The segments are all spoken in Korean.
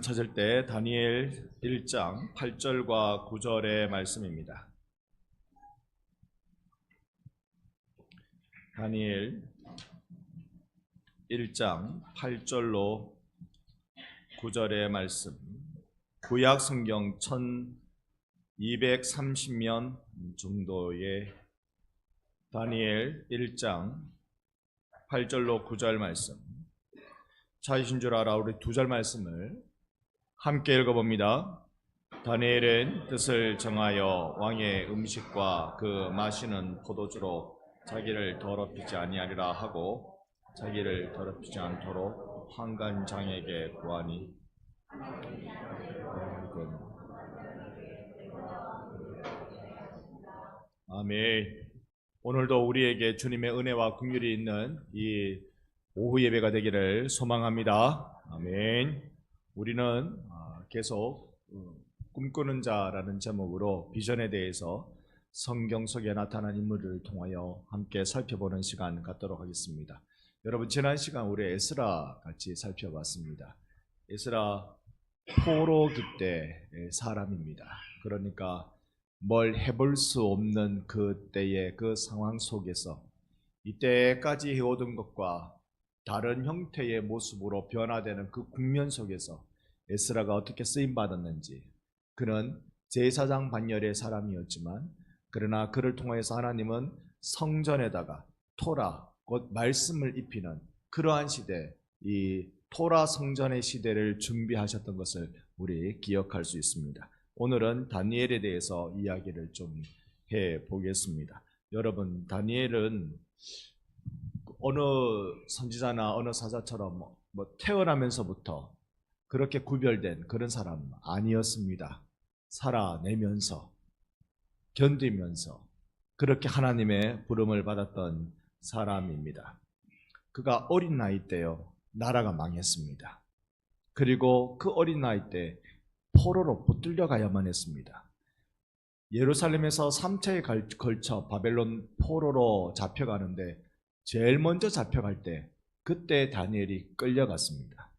찾을 때 다니엘 1장 8절과 9절의 말씀입니다. 다니엘 1장 8절로 9절의 말씀. 구약 성경 1230면 정도의 다니엘 1장 8절로 9절 말씀. 찾으신 줄 알아 우리 2절 말씀을 함께 읽어봅니다. 다니엘은 뜻을 정하여 왕의 음식과 그 마시는 포도주로 자기를 더럽히지 아니하리라 하고 자기를 더럽히지 않도록 환관장에게 구하니 아멘. 오늘도 우리에게 주님의 은혜와 긍휼이 있는 이 오후 예배가 되기를 소망합니다. 아멘. 우리는 계속 꿈꾸는 자라는 제목으로 비전에 대해서 성경 속에 나타난 인물을 통하여 함께 살펴보는 시간 갖도록 하겠습니다. 여러분, 지난 시간 우리 에스라 같이 살펴봤습니다. 에스라 포로기 때의 사람입니다. 그러니까 뭘 해볼 수 없는 그때의 그 상황 속에서 이때까지 해오던 것과 다른 형태의 모습으로 변화되는 그 국면 속에서 에스라가 어떻게 쓰임받았는지, 그는 제사장 반열의 사람이었지만 그러나 그를 통해서 하나님은 성전에다가 토라, 곧 말씀을 입히는 그러한 시대, 이 토라 성전의 시대를 준비하셨던 것을 우리 기억할 수 있습니다. 오늘은 다니엘에 대해서 이야기를 좀 해보겠습니다. 여러분, 다니엘은 어느 선지자나 어느 사자처럼 태어나면서부터 그렇게 구별된 그런 사람 아니었습니다. 살아내면서 견디면서 그렇게 하나님의 부름을 받았던 사람입니다. 그가 어린 나이 때요, 나라가 망했습니다. 그리고 그 어린 나이 때 포로로 붙들려 가야만 했습니다. 예루살렘에서 3차에 걸쳐 바벨론 포로로 잡혀가는데 제일 먼저 잡혀갈 때 그때 다니엘이 끌려갔습니다.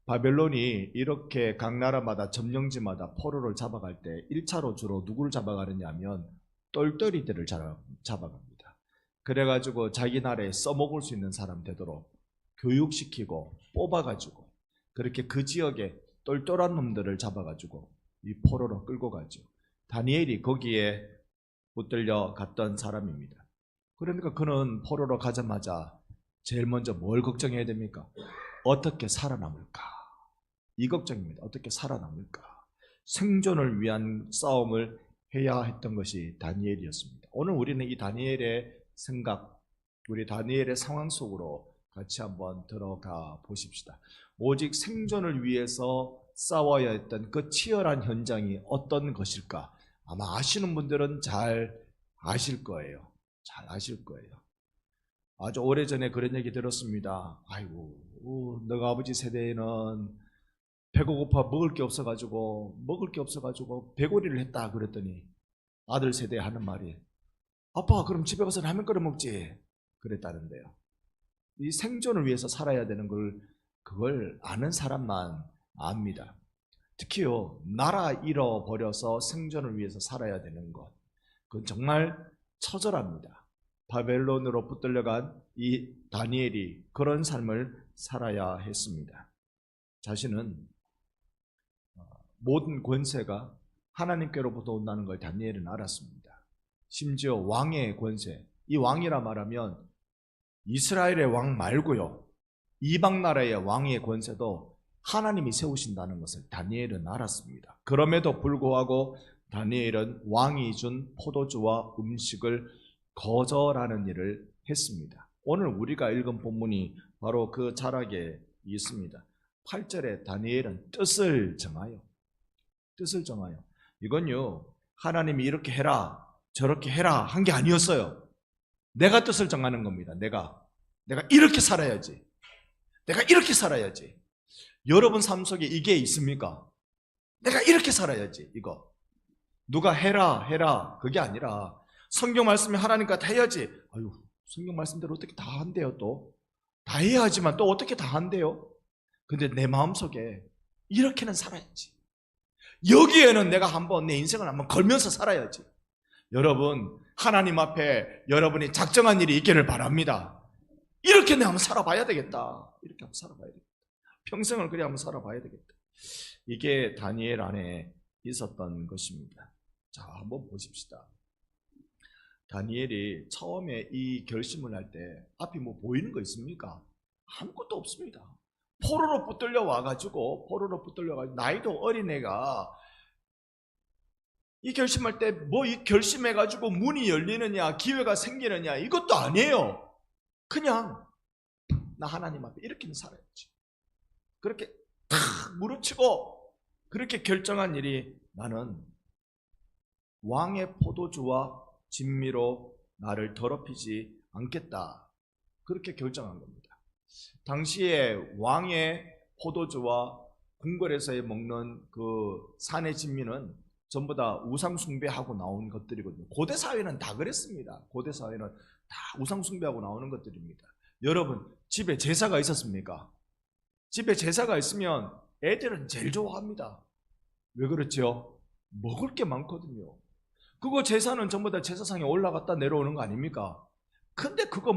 바벨론이 이렇게 각 나라마다 점령지마다 포로를 잡아갈 때 1차로 주로 누구를 잡아가느냐 하면 똘똘이들을 잡아갑니다. 그래가지고 자기 나라에 써먹을 수 있는 사람 되도록 교육시키고 뽑아가지고 그렇게 그 지역에 똘똘한 놈들을 잡아가지고 이 포로로 끌고 가죠. 다니엘이 거기에 붙들려 갔던 사람입니다. 그러니까 그는 포로로 가자마자 제일 먼저 뭘 걱정해야 됩니까? 어떻게 살아남을까? 이 걱정입니다. 어떻게 살아남을까? 생존을 위한 싸움을 해야 했던 것이 다니엘이었습니다. 오늘 우리는 이 다니엘의 생각, 우리 다니엘의 상황 속으로 같이 한번 들어가 보십시다. 오직 생존을 위해서 싸워야 했던 그 치열한 현장이 어떤 것일까? 아마 아시는 분들은 잘 아실 거예요. 잘 아실 거예요. 아주 오래전에 그런 얘기 들었습니다. 아이고, 너가 아버지 세대에는 배가 고파 먹을 게 없어가지고 배고리를 했다 그랬더니 아들 세대에 하는 말이 아빠 그럼 집에 가서 라면 끓여 먹지 그랬다는데요. 이 생존을 위해서 살아야 되는 그걸 아는 사람만 압니다. 특히요, 나라 잃어버려서 생존을 위해서 살아야 되는 것, 그건 정말 처절합니다. 바벨론으로 붙들려간 이 다니엘이 그런 삶을 살아야 했습니다. 자신은 모든 권세가 하나님께로부터 온다는 걸 다니엘은 알았습니다. 심지어 왕의 권세, 이 왕이라 말하면 이스라엘의 왕 말고요, 이방 나라의 왕의 권세도 하나님이 세우신다는 것을 다니엘은 알았습니다. 그럼에도 불구하고 다니엘은 왕이 준 포도주와 음식을 거절하는 일을 했습니다. 오늘 우리가 읽은 본문이 바로 그 자락에 있습니다. 8절에 다니엘은 뜻을 정하여 이건요, 하나님이 이렇게 해라 저렇게 해라 한 게 아니었어요. 내가 뜻을 정하는 겁니다. 내가 이렇게 살아야지. 내가 이렇게 살아야지. 여러분 삶 속에 이게 있습니까? 내가 이렇게 살아야지. 이거 누가 해라 그게 아니라 성경 말씀이 하나님과 다 해야지. 아유, 성경 말씀대로 어떻게 다 한대요. 또 다 해야 하지만 또 어떻게 다 한대요. 근데 내 마음속에 이렇게는 살아야지. 여기에는 내가 한번 내 인생을 한번 걸면서 살아야지. 여러분, 하나님 앞에 여러분이 작정한 일이 있기를 바랍니다. 이렇게 내가 한번 살아봐야 되겠다. 이렇게 한번 살아봐야 되겠다. 평생을 그래 한번 살아봐야 되겠다. 이게 다니엘 안에 있었던 것입니다. 자, 한번 보십시다. 다니엘이 처음에 이 결심을 할 때 앞이 뭐 보이는 거 있습니까? 아무것도 없습니다. 포로로 붙들려 와가지고 나이도 어린애가 이 결심할 때 뭐 이 결심해가지고 문이 열리느냐 기회가 생기느냐 이것도 아니에요. 그냥 나 하나님 앞에 이렇게는 살아야지. 그렇게 탁 무릎치고 그렇게 결정한 일이 나는 왕의 포도주와 진미로 나를 더럽히지 않겠다. 그렇게 결정한 겁니다. 당시에 왕의 포도주와 궁궐에서 먹는 그 산의 진미는 전부 다 우상 숭배하고 나온 것들이거든요. 고대 사회는 다 그랬습니다. 고대 사회는 다 우상 숭배하고 나오는 것들입니다. 여러분, 집에 제사가 있었습니까? 집에 제사가 있으면 애들은 제일 좋아합니다. 왜 그렇죠? 먹을 게 많거든요. 그거 제사는 전부 다 제사상에 올라갔다 내려오는 거 아닙니까? 근데 그거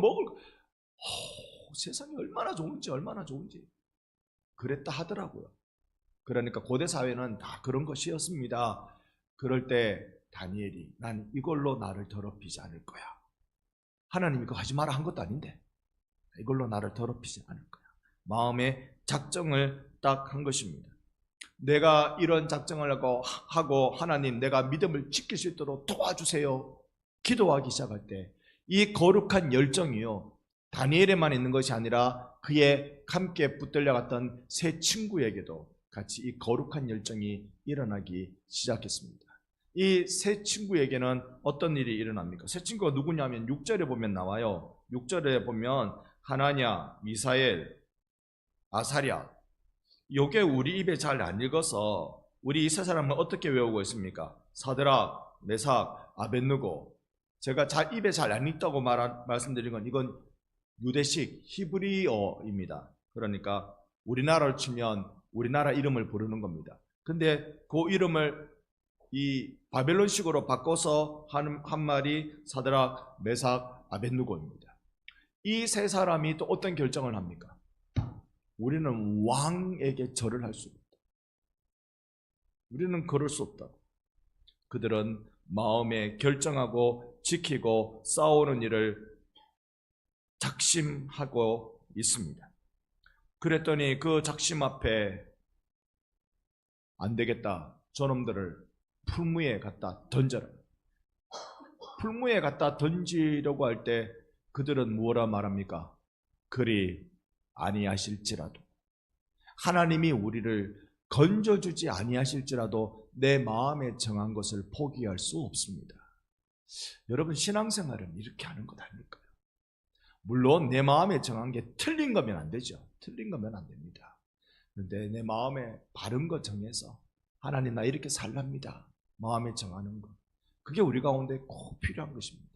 세상이 얼마나 좋은지 그랬다 하더라고요. 그러니까 고대 사회는 다 그런 것이었습니다. 그럴 때 다니엘이 난 이걸로 나를 더럽히지 않을 거야. 하나님이 그거 하지 마라 한 것도 아닌데 이걸로 나를 더럽히지 않을 거야. 마음의 작정을 딱 한 것입니다. 내가 이런 작정을 하고 하나님 내가 믿음을 지킬 수 있도록 도와주세요. 기도하기 시작할 때 이 거룩한 열정이요. 다니엘에만 있는 것이 아니라 그의 함께 붙들려갔던 세 친구에게도 같이 이 거룩한 열정이 일어나기 시작했습니다. 이 세 친구에게는 어떤 일이 일어납니까? 세 친구가 누구냐면 6절에 보면 나와요. 6절에 보면 하나냐, 미사엘, 아사랴. 요게 우리 입에 잘 안 읽어서 우리 이 세 사람은 어떻게 외우고 있습니까? 사드락, 메삭, 아벳느고. 제가 입에 잘 안 읽다고 말씀드린 건 이건 유대식 히브리어입니다. 그러니까 우리나라로 치면 우리나라 이름을 부르는 겁니다. 근데 그 이름을 이 바벨론식으로 바꿔서 한 말이 사드락, 메삭, 아벳느고입니다. 이 세 사람이 또 어떤 결정을 합니까? 우리는 왕에게 절을 할 수 없다. 우리는 그럴 수 없다. 그들은 마음에 결정하고 지키고 싸우는 일을 작심하고 있습니다. 그랬더니 그 작심 앞에 안 되겠다. 저놈들을 풀무에 갖다 던져라. 풀무에 갖다 던지려고 할 때 그들은 뭐라 말합니까? 그리 아니하실지라도 하나님이 우리를 건져주지 아니하실지라도 내 마음에 정한 것을 포기할 수 없습니다. 여러분 신앙생활은 이렇게 하는 것 아닐까요? 물론 내 마음에 정한 게 틀린 거면 안 되죠. 틀린 거면 안 됩니다. 그런데 내 마음에 바른 거 정해서 하나님 나 이렇게 살랍니다. 마음에 정하는 것. 그게 우리 가운데 꼭 필요한 것입니다.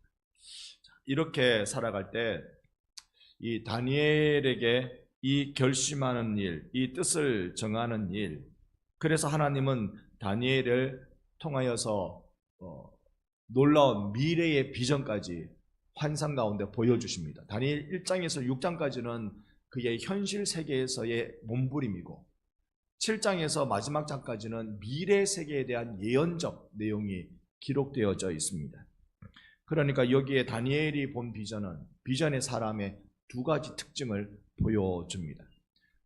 이렇게 살아갈 때 이 다니엘에게 이 결심하는 일, 이 뜻을 정하는 일, 그래서 하나님은 다니엘을 통하여서 놀라운 미래의 비전까지 환상 가운데 보여주십니다. 다니엘 1장에서 6장까지는 그의 현실 세계에서의 몸부림이고 7장에서 마지막 장까지는 미래 세계에 대한 예언적 내용이 기록되어져 있습니다. 그러니까 여기에 다니엘이 본 비전은 비전의 사람의 두 가지 특징을 보여줍니다.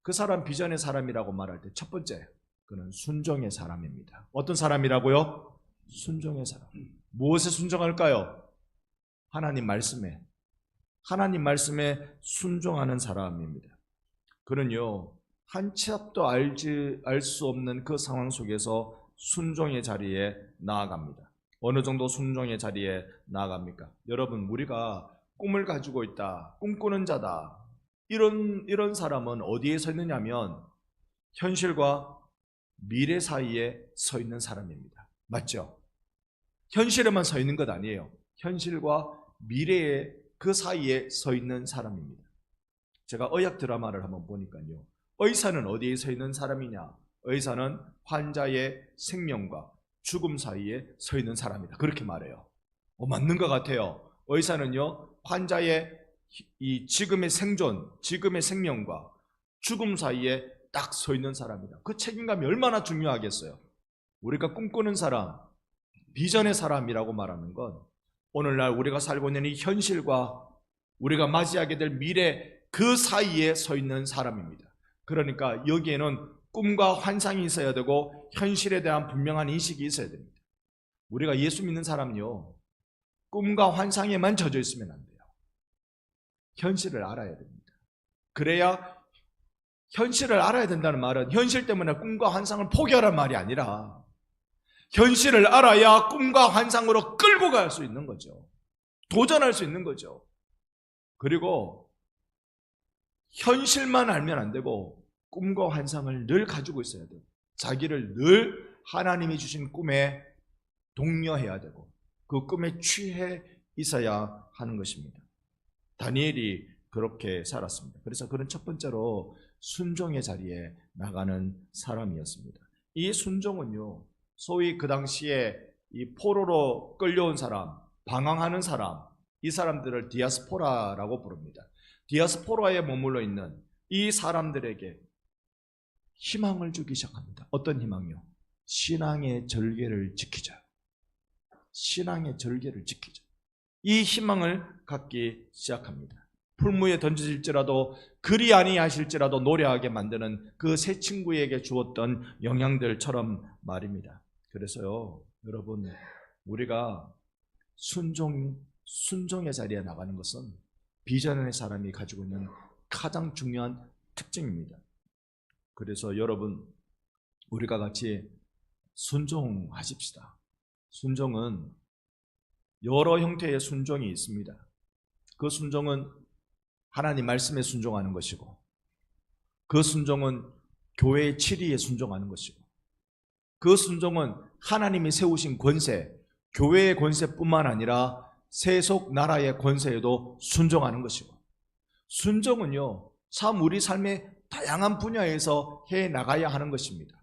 그 사람 비전의 사람이라고 말할 때 첫 번째, 그는 순종의 사람입니다. 어떤 사람이라고요? 순종의 사람. 무엇에 순종할까요? 하나님 말씀에 순종하는 사람입니다. 그는요 한 치 앞도 알 수 없는 그 상황 속에서 순종의 자리에 나아갑니다. 어느 정도 순종의 자리에 나아갑니까? 여러분 우리가 꿈을 가지고 있다, 꿈꾸는 자다, 이런 사람은 어디에 서 있느냐면 현실과 미래 사이에 서 있는 사람입니다. 맞죠? 현실에만 서 있는 것 아니에요. 현실과 미래의 그 사이에 서 있는 사람입니다. 제가 의학 드라마를 한번 보니까요, 의사는 어디에 서 있는 사람이냐? 의사는 환자의 생명과 죽음 사이에 서 있는 사람이다. 그렇게 말해요. 맞는 것 같아요. 의사는요, 환자의 이 지금의 생존, 지금의 생명과 죽음 사이에 딱 서 있는 사람이다. 그 책임감이 얼마나 중요하겠어요. 우리가 꿈꾸는 사람, 비전의 사람이라고 말하는 건 오늘날 우리가 살고 있는 이 현실과 우리가 맞이하게 될 미래 그 사이에 서 있는 사람입니다. 그러니까 여기에는 꿈과 환상이 있어야 되고 현실에 대한 분명한 인식이 있어야 됩니다. 우리가 예수 믿는 사람은요, 꿈과 환상에만 젖어 있으면 안 돼요. 현실을 알아야 됩니다. 그래야, 현실을 알아야 된다는 말은 현실 때문에 꿈과 환상을 포기하라는 말이 아니라 현실을 알아야 꿈과 환상으로 끌고 갈 수 있는 거죠. 도전할 수 있는 거죠. 그리고 현실만 알면 안 되고 꿈과 환상을 늘 가지고 있어야 돼요. 자기를 늘 하나님이 주신 꿈에 독려해야 되고 그 꿈에 취해 있어야 하는 것입니다. 다니엘이 그렇게 살았습니다. 그래서 그는 첫 번째로 순종의 자리에 나가는 사람이었습니다. 이 순종은요, 소위 그 당시에 이 포로로 끌려온 사람, 방황하는 사람, 이 사람들을 디아스포라라고 부릅니다. 디아스포라에 머물러 있는 이 사람들에게 희망을 주기 시작합니다. 어떤 희망이요? 신앙의 절개를 지키자. 신앙의 절개를 지키자. 이 희망을 갖기 시작합니다. 풀무에 던져질지라도 그리 아니하실지라도 노래하게 만드는 그 세 친구에게 주었던 영향들처럼 말입니다. 그래서요, 여러분, 우리가 순종의 자리에 나가는 것은 비전의 사람이 가지고 있는 가장 중요한 특징입니다. 그래서 여러분, 우리가 같이 순종하십시다. 순종은 여러 형태의 순종이 있습니다. 그 순종은 하나님 말씀에 순종하는 것이고, 그 순종은 교회의 치리에 순종하는 것이고, 그 순종은 하나님이 세우신 권세, 교회의 권세뿐만 아니라 세속 나라의 권세에도 순종하는 것이고, 순종은요, 참 우리 삶의 다양한 분야에서 해 나가야 하는 것입니다.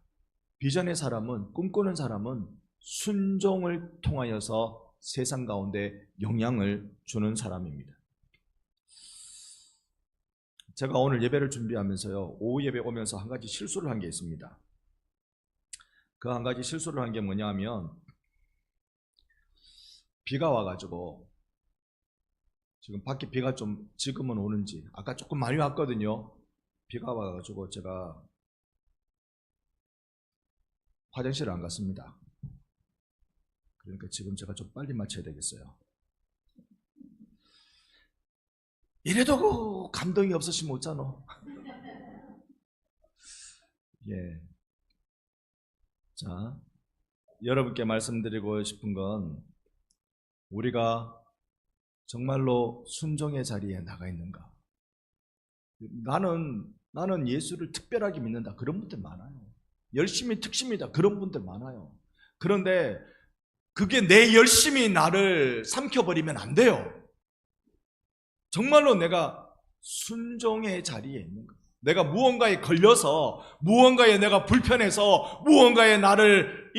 비전의 사람은, 꿈꾸는 사람은 순종을 통하여서 세상 가운데 영향을 주는 사람입니다. 제가 오늘 예배를 준비하면서요, 오후 예배 오면서 한 가지 실수를 한 게 있습니다. 그 한 가지 실수를 한 게 뭐냐 하면, 비가 와가지고, 지금 밖에 비가 좀 지금은 오는지, 아까 조금 많이 왔거든요. 비가 와가지고 제가 화장실을 안 갔습니다. 그러니까 지금 제가 좀 빨리 마쳐야 되겠어요. 이래도 감동이 없으시면 어쩌노? 예. 자, 여러분께 말씀드리고 싶은 건, 우리가 정말로 순종의 자리에 나가 있는가? 나는 예수를 특별하게 믿는다. 그런 분들 많아요. 열심히 특심이다. 그런 분들 많아요. 그런데 그게 내 열심히 나를 삼켜버리면 안 돼요. 정말로 내가 순종의 자리에 있는 거예요. 내가 무언가에 걸려서, 무언가에 내가 불편해서, 무언가에 나를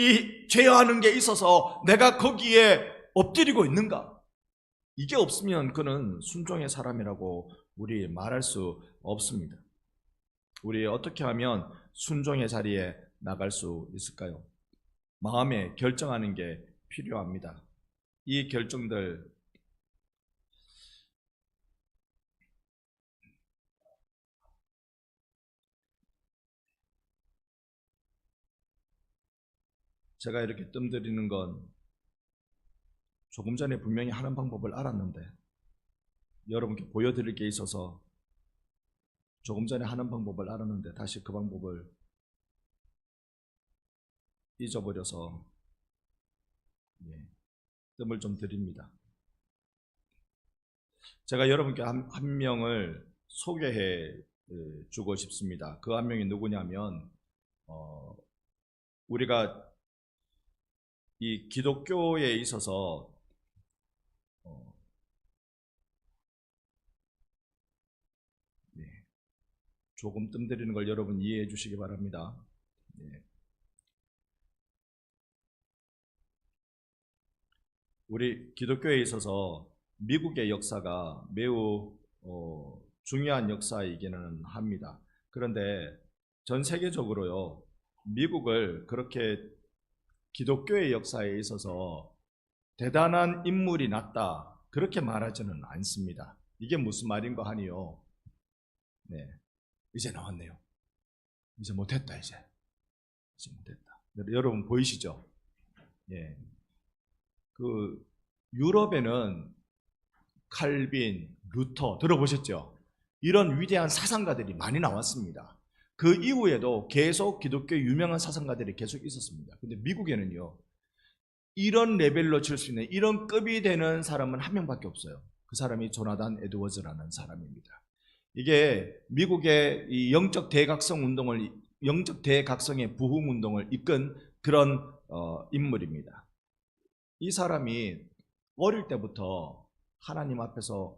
제어하는 게 있어서 내가 거기에 엎드리고 있는가? 이게 없으면 그는 순종의 사람이라고 우리 말할 수 없습니다. 우리 어떻게 하면 순종의 자리에 나갈 수 있을까요? 마음에 결정하는 게 필요합니다. 이 결정들, 제가 이렇게 뜸들이는 건 조금 전에 분명히 하는 방법을 알았는데, 여러분께 보여드릴 게 있어서 조금 전에 하는 방법을 알았는데 다시 그 방법을 잊어버려서 뜸을 좀 들입니다. 제가 여러분께 한 명을 소개해 주고 싶습니다. 그 한 명이 누구냐면, 우리가 이 기독교에 있어서 조금 뜸들이는 걸 여러분 이해해 주시기 바랍니다. 예. 우리 기독교에 있어서 미국의 역사가 매우 중요한 역사이기는 합니다. 그런데 전 세계적으로요, 미국을 그렇게 기독교의 역사에 있어서 대단한 인물이 났다, 그렇게 말하지는 않습니다. 이게 무슨 말인가 하니요, 네, 이제 나왔네요. 이제 못했다, 이제 못했다. 여러분 보이시죠? 예. 그 유럽에는 칼빈, 루터 들어보셨죠? 이런 위대한 사상가들이 많이 나왔습니다. 그 이후에도 계속 기독교 유명한 사상가들이 계속 있었습니다. 근데 미국에는요, 이런 레벨로 칠 수 있는 이런 급이 되는 사람은 한 명밖에 없어요. 그 사람이 조나단 에드워즈라는 사람입니다. 이게 미국의 이 영적 대각성의 부흥 운동을 이끈 그런 인물입니다. 이 사람이 어릴 때부터 하나님 앞에서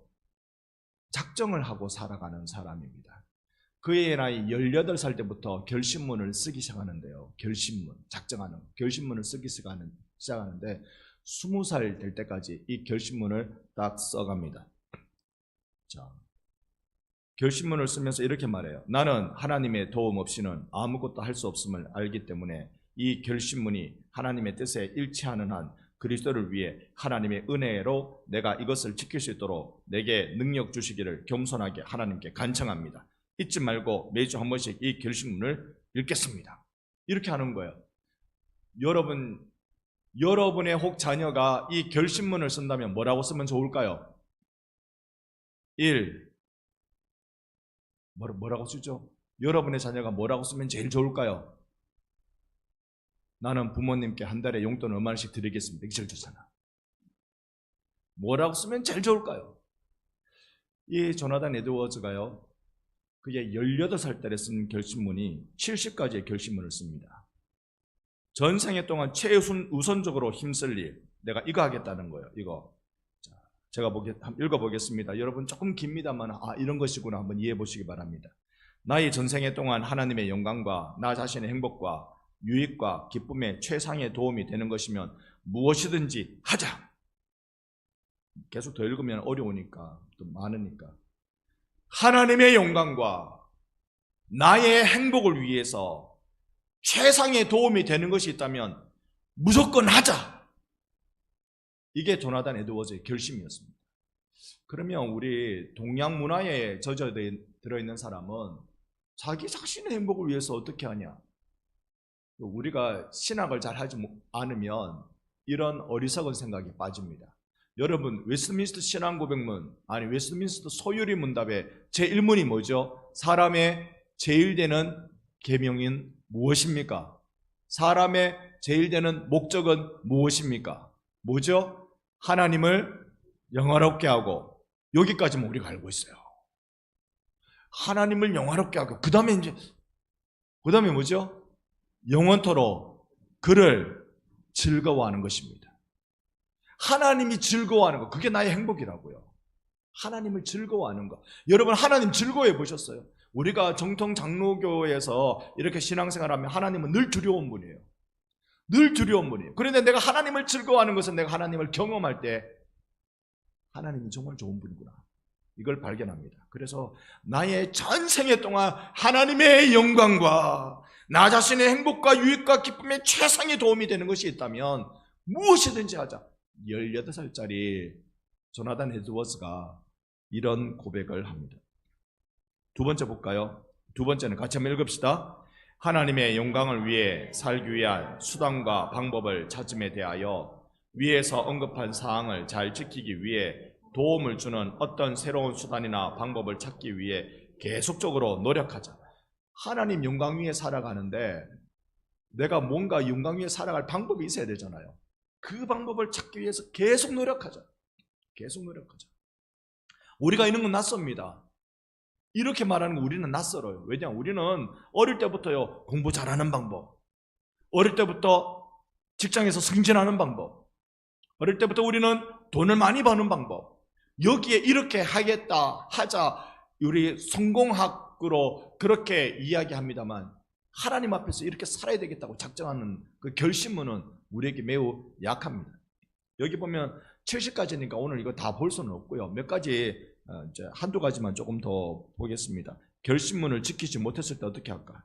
작정을 하고 살아가는 사람입니다. 그의 나이 18살 때부터 결심문을 쓰기 시작하는데요. 결심문을 쓰기 시작하는데 20살 될 때까지 이 결심문을 딱 써갑니다. 자, 결심문을 쓰면서 이렇게 말해요. 나는 하나님의 도움 없이는 아무것도 할 수 없음을 알기 때문에 이 결심문이 하나님의 뜻에 일치하는 한 그리스도를 위해 하나님의 은혜로 내가 이것을 지킬 수 있도록 내게 능력 주시기를 겸손하게 하나님께 간청합니다. 잊지 말고 매주 한 번씩 이 결심문을 읽겠습니다. 이렇게 하는 거예요. 여러분의 혹 자녀가 이 결심문을 쓴다면 뭐라고 쓰면 좋을까요? 1. 뭐라고 쓰죠? 여러분의 자녀가 뭐라고 쓰면 제일 좋을까요? 나는 부모님께 한 달에 용돈 얼마씩 드리겠습니다. 이게 제일 좋잖아. 뭐라고 쓰면 제일 좋을까요? 이 조나단 에드워즈가요, 그게 18살 때 쓴 결심문이 70가지의 결심문을 씁니다. 전생에 동안 최우선적으로 힘쓸 일, 내가 이거 하겠다는 거예요. 이거. 자, 제가 읽어보겠습니다. 여러분 조금 깁니다만 이런 것이구나 한번 이해해 보시기 바랍니다. 나의 전생에 동안 하나님의 영광과 나 자신의 행복과 유익과 기쁨의 최상의 도움이 되는 것이면 무엇이든지 하자. 계속 더 읽으면 어려우니까, 또 많으니까. 하나님의 영광과 나의 행복을 위해서 최상의 도움이 되는 것이 있다면 무조건 하자. 이게 조나단 에드워즈의 결심이었습니다. 그러면 우리 동양 문화에 젖어 들어있는 사람은 자기 자신의 행복을 위해서 어떻게 하냐? 우리가 신학을 잘 하지 않으면 이런 어리석은 생각에 빠집니다. 여러분, 웨스트민스터 신앙고백문, 웨스트민스터 소유리 문답의 제1문이 뭐죠? 사람의 제일 되는 계명인 무엇입니까? 사람의 제일 되는 목적은 무엇입니까? 뭐죠? 하나님을 영화롭게 하고, 여기까지만 우리가 알고 있어요. 하나님을 영화롭게 하고, 그 다음에 뭐죠? 영원토록 그를 즐거워하는 것입니다. 하나님이 즐거워하는 것, 그게 나의 행복이라고요. 하나님을 즐거워하는 것. 여러분, 하나님 즐거워해 보셨어요? 우리가 정통 장로교에서 이렇게 신앙생활하면 하나님은 늘 두려운 분이에요. 늘 두려운 분이에요. 그런데 내가 하나님을 즐거워하는 것은 내가 하나님을 경험할 때 하나님이 정말 좋은 분이구나, 이걸 발견합니다. 그래서 나의 전생에 동안 하나님의 영광과 나 자신의 행복과 유익과 기쁨의 최상의 도움이 되는 것이 있다면 무엇이든지 하자. 18살짜리 조나단 에드워즈가 이런 고백을 합니다. 두 번째 볼까요? 두 번째는 같이 한번 읽읍시다. 하나님의 영광을 위해 살기 위한 수단과 방법을 찾음에 대하여 위에서 언급한 사항을 잘 지키기 위해 도움을 주는 어떤 새로운 수단이나 방법을 찾기 위해 계속적으로 노력하자. 하나님 영광 위에 살아가는데 내가 뭔가 영광 위에 살아갈 방법이 있어야 되잖아요. 그 방법을 찾기 위해서 계속 노력하자. 계속 노력하자. 우리가 있는 건 낯섭니다. 이렇게 말하는 거 우리는 낯설어요. 왜냐하면 우리는 어릴 때부터요, 공부 잘하는 방법, 어릴 때부터 직장에서 승진하는 방법, 어릴 때부터 우리는 돈을 많이 버는 방법, 여기에 이렇게 하겠다, 하자, 우리 성공학으로 그렇게 이야기합니다만 하나님 앞에서 이렇게 살아야 되겠다고 작정하는 그 결심문은 우리에게 매우 약합니다. 여기 보면 70가지니까 오늘 이거 다 볼 수는 없고요. 몇 가지, 한두 가지만 조금 더 보겠습니다. 결심문을 지키지 못했을 때 어떻게 할까?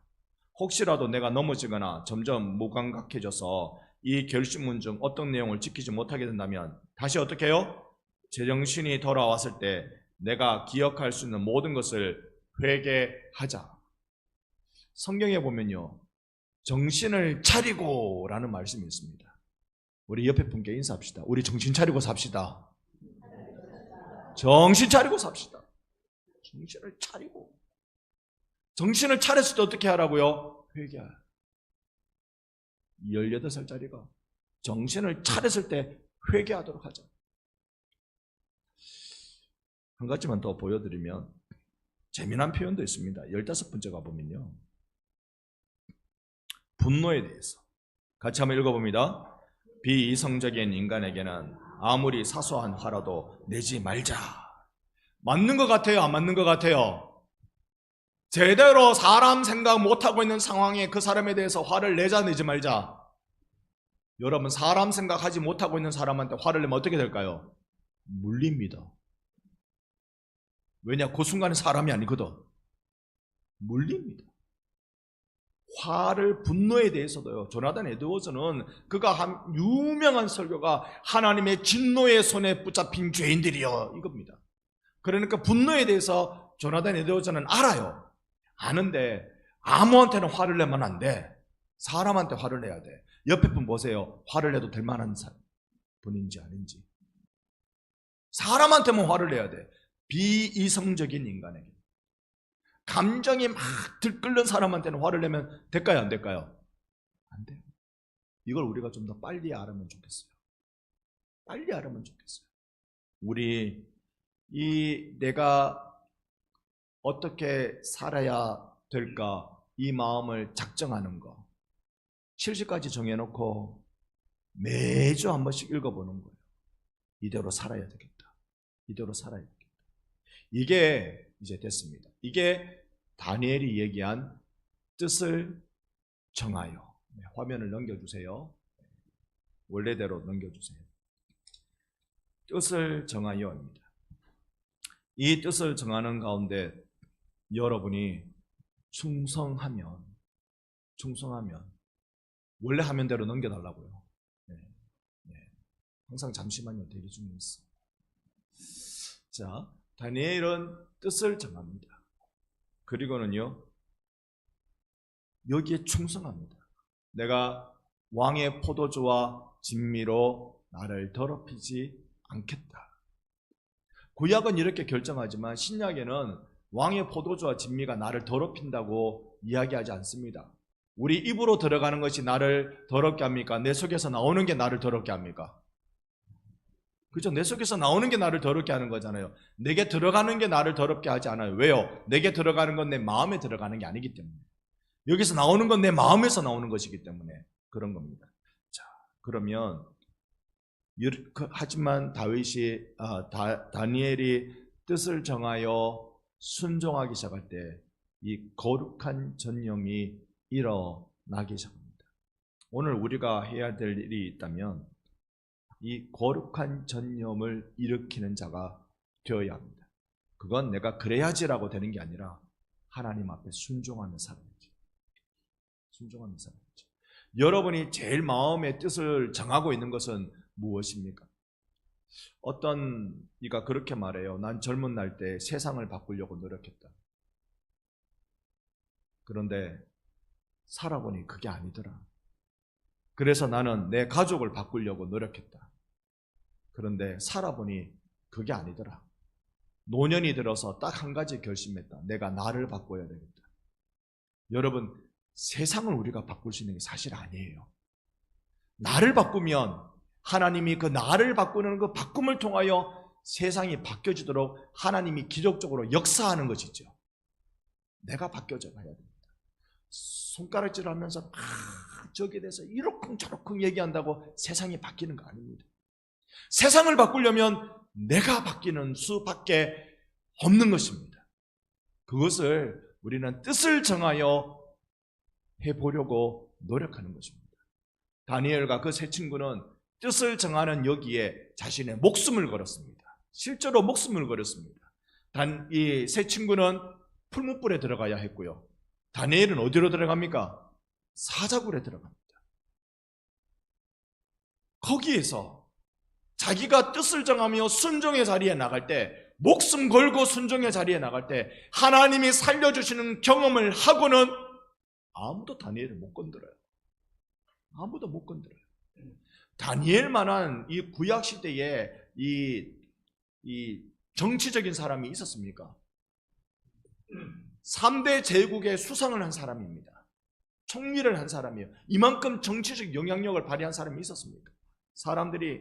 혹시라도 내가 넘어지거나 점점 무감각해져서 이 결심문 중 어떤 내용을 지키지 못하게 된다면 다시 어떻게 해요? 제정신이 돌아왔을 때 내가 기억할 수 있는 모든 것을 회개하자. 성경에 보면요, 정신을 차리고 라는 말씀이 있습니다. 우리 옆에 분께 인사합시다. 우리 정신 차리고 삽시다. 정신 차리고 삽시다. 정신을 차리고. 정신을 차렸을 때 어떻게 하라고요? 회개하라. 18살짜리가 정신을 차렸을 때 회개하도록 하자. 한 가지만 더 보여드리면 재미난 표현도 있습니다. 15번째 가보면요, 분노에 대해서 같이 한번 읽어봅니다. 비이성적인 인간에게는 아무리 사소한 화라도 내지 말자. 맞는 것 같아요? 안 맞는 것 같아요? 제대로 사람 생각 못하고 있는 상황에 그 사람에 대해서 화를 내자 내지 말자. 여러분, 사람 생각하지 못하고 있는 사람한테 화를 내면 어떻게 될까요? 물립니다. 왜냐? 그 순간에 사람이 아니거든. 물립니다. 화를, 분노에 대해서도요, 조나단 에드워즈는 그가 한 유명한 설교가 하나님의 진노의 손에 붙잡힌 죄인들이여 이겁니다. 그러니까 분노에 대해서 조나단 에드워즈는 알아요. 아는데 아무한테는 화를 내면 안 돼. 사람한테 화를 내야 돼. 옆에 분 보세요. 화를 내도 될 만한 분인지 아닌지. 사람한테만 화를 내야 돼. 비이성적인 인간에게. 감정이 막 들끓는 사람한테는 화를 내면 될까요? 안 될까요? 안 돼요. 이걸 우리가 좀 더 빨리 알으면 좋겠어요. 빨리 알으면 좋겠어요. 우리 내가 어떻게 살아야 될까, 이 마음을 작정하는 거 70가지 정해놓고 매주 한 번씩 읽어보는 거예요. 이대로 살아야 되겠다. 이대로 살아야 되겠다. 이게 이제 됐습니다. 이게 다니엘이 얘기한 뜻을 정하여. 화면을 넘겨주세요. 원래대로 넘겨주세요. 뜻을 정하여입니다. 이 뜻을 정하는 가운데 여러분이 충성하면 원래 화면대로 넘겨달라고요. 네. 항상 잠시만요. 대기 중에 있어. 자, 다니엘은 뜻을 정합니다. 그리고는요, 여기에 충성합니다. 내가 왕의 포도주와 진미로 나를 더럽히지 않겠다. 구약은 이렇게 결정하지만 신약에는 왕의 포도주와 진미가 나를 더럽힌다고 이야기하지 않습니다. 우리 입으로 들어가는 것이 나를 더럽게 합니까? 내 속에서 나오는 게 나를 더럽게 합니까? 그죠? 내 속에서 나오는 게 나를 더럽게 하는 거잖아요. 내게 들어가는 게 나를 더럽게 하지 않아요. 왜요? 내게 들어가는 건 내 마음에 들어가는 게 아니기 때문에. 여기서 나오는 건 내 마음에서 나오는 것이기 때문에 그런 겁니다. 자, 그러면 하지만 다니엘이 뜻을 정하여 순종하기 시작할 때 이 거룩한 전념이 일어나기 시작합니다. 오늘 우리가 해야 될 일이 있다면 이 거룩한 전념을 일으키는 자가 되어야 합니다. 그건 내가 그래야지라고 되는 게 아니라 하나님 앞에 순종하는 사람이죠. 순종하는 사람이죠. 여러분이 제일 마음의 뜻을 정하고 있는 것은 무엇입니까? 어떤 이가 그렇게 말해요. 난 젊은 날 때 세상을 바꾸려고 노력했다. 그런데 살아보니 그게 아니더라. 그래서 나는 내 가족을 바꾸려고 노력했다. 그런데 살아보니 그게 아니더라. 노년이 들어서 딱 한 가지 결심했다. 내가 나를 바꿔야 되겠다. 여러분, 세상을 우리가 바꿀 수 있는 게 사실 아니에요. 나를 바꾸면 하나님이 그 나를 바꾸는 그 바꿈을 통하여 세상이 바뀌어지도록 하나님이 기적적으로 역사하는 것이죠. 내가 바뀌어져 가야 됩니다. 손가락질 하면서 막 저기에 대해서 이러쿵저러쿵 얘기한다고 세상이 바뀌는 거 아닙니다. 세상을 바꾸려면 내가 바뀌는 수밖에 없는 것입니다. 그것을 우리는 뜻을 정하여 해보려고 노력하는 것입니다. 다니엘과 그 세 친구는 뜻을 정하는 여기에 자신의 목숨을 걸었습니다. 실제로 목숨을 걸었습니다. 이 세 친구는 풀무불에 들어가야 했고요. 다니엘은 어디로 들어갑니까? 사자굴에 들어갑니다. 거기에서 자기가 뜻을 정하며 순종의 자리에 나갈 때, 목숨 걸고 순종의 자리에 나갈 때 하나님이 살려주시는 경험을 하고는 아무도 다니엘을 못 건드려요. 아무도 못 건드려요. 다니엘만한 이 구약 시대에 이 정치적인 사람이 있었습니까? 3대 제국의 수상을 한 사람입니다. 총리를 한 사람이에요. 이만큼 정치적 영향력을 발휘한 사람이 있었습니까? 사람들이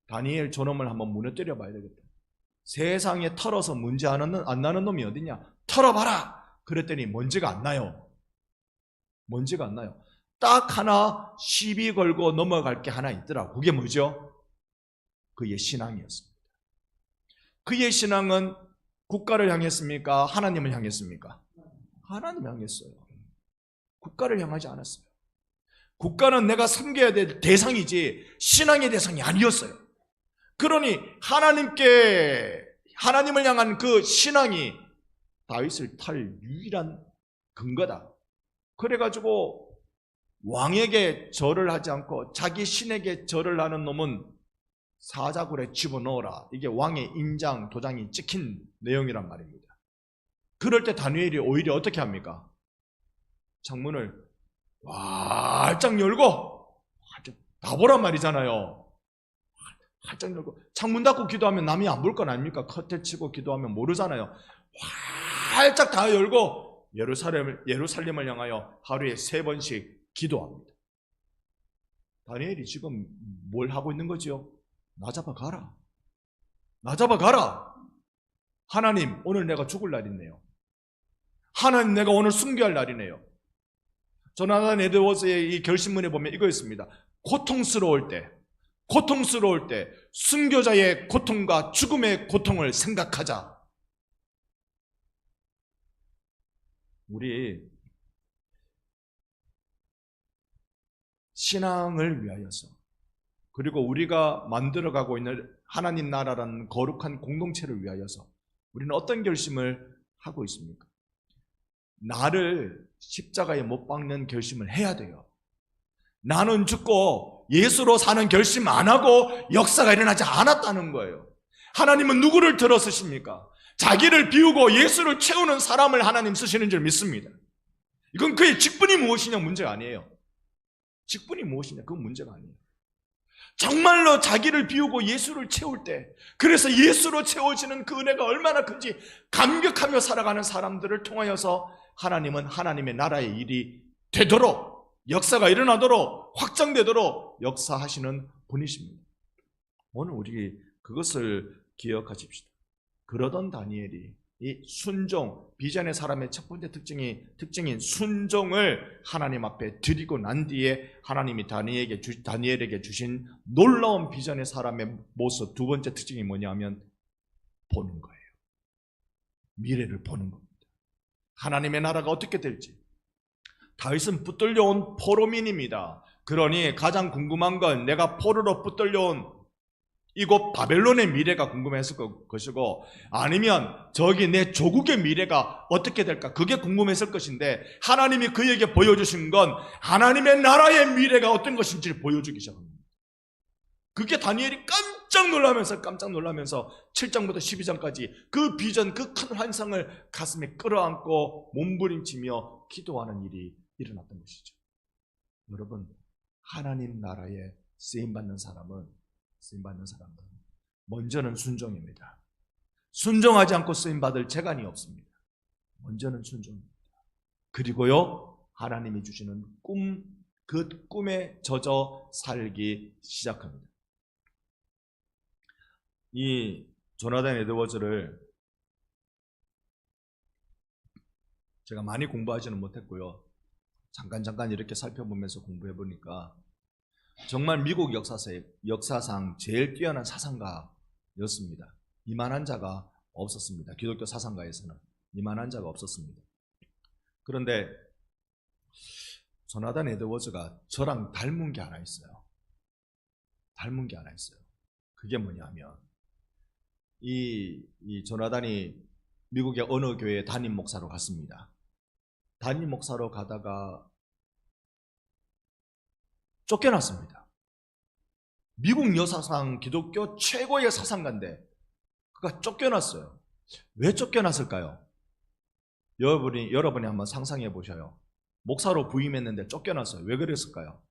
다니엘 저놈을 한번 무너뜨려 봐야 되겠다. 세상에 털어서 문제 안 나는 놈이 어딨냐? 털어봐라! 그랬더니 먼지가 안 나요. 먼지가 안 나요. 딱 하나 시비 걸고 넘어갈 게 하나 있더라고. 그게 뭐죠? 그의 신앙이었습니다. 그의 신앙은 국가를 향했습니까? 하나님을 향했습니까? 하나님을 향했어요. 국가를 향하지 않았어요. 국가는 내가 섬겨야 될 대상이지 신앙의 대상이 아니었어요. 그러니 하나님을 향한 그 신앙이 다윗을 탈 유일한 근거다. 그래가지고 왕에게 절을 하지 않고 자기 신에게 절을 하는 놈은 사자굴에 집어넣어라. 이게 왕의 인장, 도장이 찍힌 내용이란 말입니다. 그럴 때 다니엘이 오히려 어떻게 합니까? 창문을 활짝 열고, 나보란 말이잖아요. 활짝 열고, 창문 닫고 기도하면 남이 안 볼 건 아닙니까? 커튼 치고 기도하면 모르잖아요. 활짝 다 열고 예루살렘을 향하여 하루에 3번씩 기도합니다. 다니엘이 지금 뭘 하고 있는 거지요? 나 잡아가라. 나 잡아가라. 하나님, 오늘 내가 죽을 날이네요. 하나님, 내가 오늘 순교할 날이네요. 조나단 에드워즈의 이 결심문에 보면 이거 있습니다. 고통스러울 때 순교자의 고통과 죽음의 고통을 생각하자. 우리 신앙을 위하여서, 그리고 우리가 만들어가고 있는 하나님 나라라는 거룩한 공동체를 위하여서 우리는 어떤 결심을 하고 있습니까? 나를 십자가에 못 박는 결심을 해야 돼요. 나는 죽고 예수로 사는 결심 안 하고 역사가 일어나지 않았다는 거예요. 하나님은 누구를 들어 쓰십니까? 자기를 비우고 예수를 채우는 사람을 하나님 쓰시는 줄 믿습니다. 이건 그의 직분이 무엇이냐 문제가 아니에요. 직분이 무엇이냐 그건 문제가 아니에요. 정말로 자기를 비우고 예수를 채울 때, 그래서 예수로 채워지는 그 은혜가 얼마나 큰지 감격하며 살아가는 사람들을 통하여서 하나님은 하나님의 나라의 일이 되도록, 역사가 일어나도록, 확장되도록 역사하시는 분이십니다. 오늘 우리 그것을 기억하십시다. 그러던 다니엘이 이 순종, 비전의 사람의 첫 번째 특징인 순종을 하나님 앞에 드리고 난 뒤에 하나님이 다니엘에게 주신 놀라운 비전의 사람의 모습, 두 번째 특징이 뭐냐면 보는 거예요. 미래를 보는 겁니다. 하나님의 나라가 어떻게 될지. 다윗은 붙들려온 포로민입니다. 그러니 가장 궁금한 건 내가 포로로 붙들려온 이곳 바벨론의 미래가 궁금했을 것이고, 아니면 저기 내 조국의 미래가 어떻게 될까, 그게 궁금했을 것인데, 하나님이 그에게 보여주신 건 하나님의 나라의 미래가 어떤 것인지를 보여주기 시작합니다. 그게 다니엘이 깜짝 놀라면서 7장부터 12장까지 그 비전, 그 큰 환상을 가슴에 끌어안고 몸부림치며 기도하는 일이 일어났던 것이죠. 여러분, 하나님 나라에 쓰임받는 사람은 먼저는 순종입니다. 순종하지 않고 쓰임받을 재간이 없습니다. 먼저는 순종입니다. 그리고요, 하나님이 주시는 그 꿈에 젖어 살기 시작합니다. 이 조나단 에드워즈를 제가 많이 공부하지는 못했고요. 잠깐 이렇게 살펴보면서 공부해보니까 정말 미국 역사상 제일 뛰어난 사상가였습니다. 이만한 자가 없었습니다. 기독교 사상가에서는 이만한 자가 없었습니다. 그런데 조나단 에드워즈가 저랑 닮은 게 하나 있어요. 닮은 게 하나 있어요. 그게 뭐냐면 이 조나단이 미국의 어느 교회에 담임 목사로 갔습니다. 담임 목사로 가다가 쫓겨났습니다. 미국 역사상 기독교 최고의 사상가인데 그가 쫓겨났어요. 왜 쫓겨났을까요? 여러분이 한번 상상해 보셔요. 목사로 부임했는데 쫓겨났어요. 왜 그랬을까요?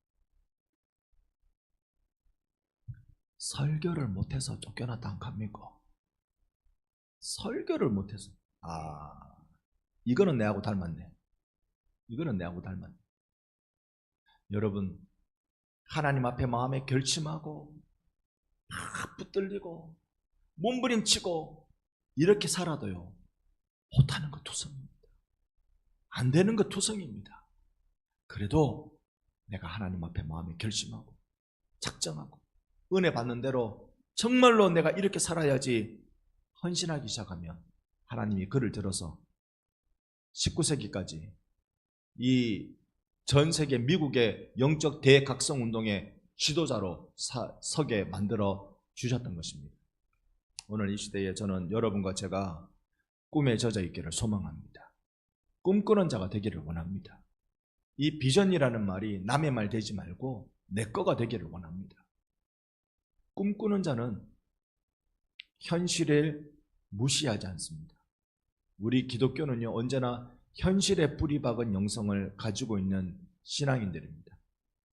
설교를 못해서 쫓겨났다 합니까? 설교를 못해서. 이거는 내하고 닮았네. 이거는 내하고 닮았네. 여러분, 하나님 앞에 마음에 결심하고 막 붙들리고 몸부림치고 이렇게 살아도요, 못하는 거 투성입니다. 안 되는 거 투성입니다. 그래도 내가 하나님 앞에 마음에 결심하고 작정하고 은혜 받는 대로 정말로 내가 이렇게 살아야지 헌신하기 시작하면 하나님이 그를 들어서 19세기까지 이 전 세계 미국의 영적 대각성 운동의 지도자로 서게 만들어 주셨던 것입니다. 오늘 이 시대에 저는 여러분과 제가 꿈에 젖어 있기를 소망합니다. 꿈꾸는 자가 되기를 원합니다. 이 비전이라는 말이 남의 말 되지 말고 내 거가 되기를 원합니다. 꿈꾸는 자는 현실을 무시하지 않습니다. 우리 기독교는요, 언제나 현실에 뿌리 박은 영성을 가지고 있는 신앙인들입니다.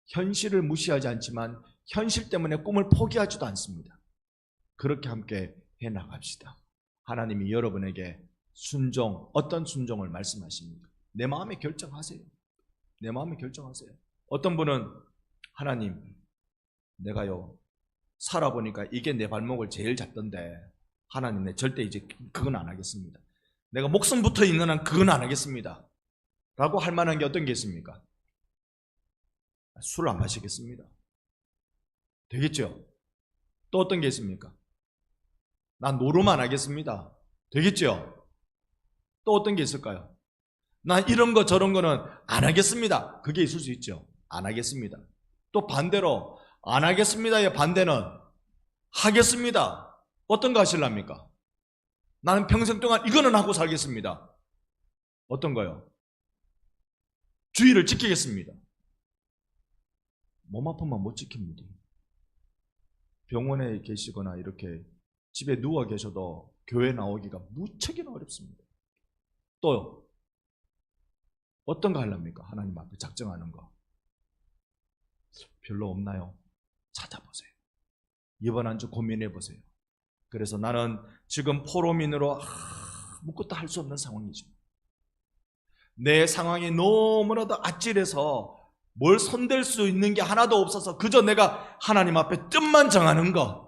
현실을 무시하지 않지만 현실 때문에 꿈을 포기하지도 않습니다. 그렇게 함께 해나갑시다. 하나님이 여러분에게 순종, 어떤 순종을 말씀하십니까? 내 마음에 결정하세요. 내 마음에 결정하세요. 어떤 분은 하나님, 내가요 살아보니까 이게 내 발목을 제일 잡던데 하나님, 내 절대 이제 그건 안 하겠습니다. 내가 목숨 붙어 있는 한 그건 안 하겠습니다. 라고 할 만한 게 어떤 게 있습니까? 술을 안 마시겠습니다. 되겠죠? 또 어떤 게 있습니까? 난 노름 안 하겠습니다. 되겠죠? 또 어떤 게 있을까요? 난 이런 거 저런 거는 안 하겠습니다. 그게 있을 수 있죠. 안 하겠습니다. 또 반대로 안 하겠습니다의 반대는 하겠습니다. 어떤 거 하실랍니까? 나는 평생 동안 이거는 하고 살겠습니다. 어떤 거요? 주의를 지키겠습니다. 몸 아프면 못 지킵니다. 병원에 계시거나 이렇게 집에 누워 계셔도 교회 나오기가 무척이나 어렵습니다. 또요, 어떤 거 하렵니까? 하나님 앞에 작정하는 거 별로 없나요? 찾아보세요. 이번 한 주 고민해 보세요. 그래서 나는 지금 포로민으로 아무것도 할 수 없는 상황이죠. 내 상황이 너무나도 아찔해서 뭘 손댈 수 있는 게 하나도 없어서 그저 내가 하나님 앞에 뜻만 정하는 거,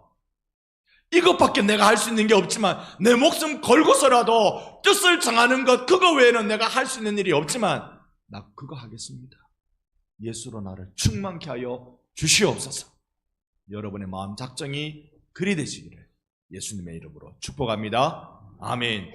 이것밖에 내가 할 수 있는 게 없지만 내 목숨 걸고서라도 뜻을 정하는 것, 그거 외에는 내가 할 수 있는 일이 없지만 나 그거 하겠습니다. 예수로 나를 충만케 하여 주시옵소서. 여러분의 마음 작정이 그리 되시기를 예수님의 이름으로 축복합니다. 아멘.